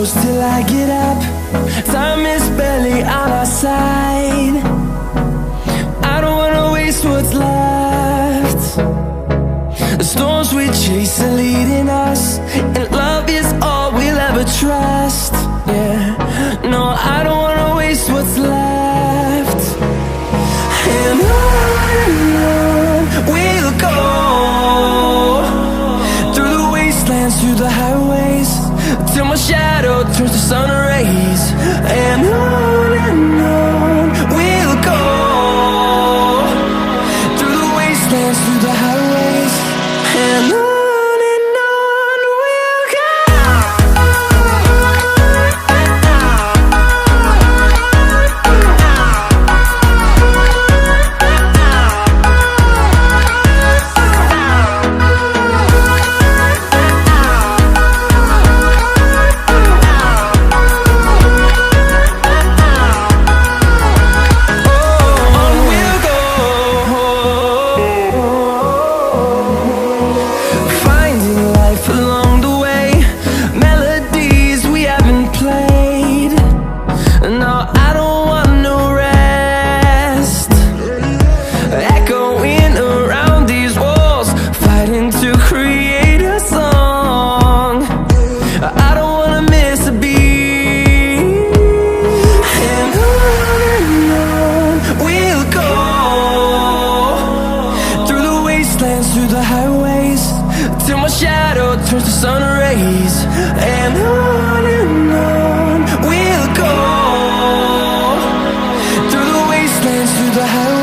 close till I get up. Time is barely on our side. I don't wanna waste what's left. The storms we chase are leading us, and love is all we'll ever trust. Yeah, no, I don't wanna waste what's left. And on we'll go, through the wastelands, through the highways, till my shadow turns to sun rays. And on we'll go, through the wastelands, through the highways, and on we'll go. Through the highways, till my shadow turns to sun rays. And on we'll go, through the wastelands, through the highways.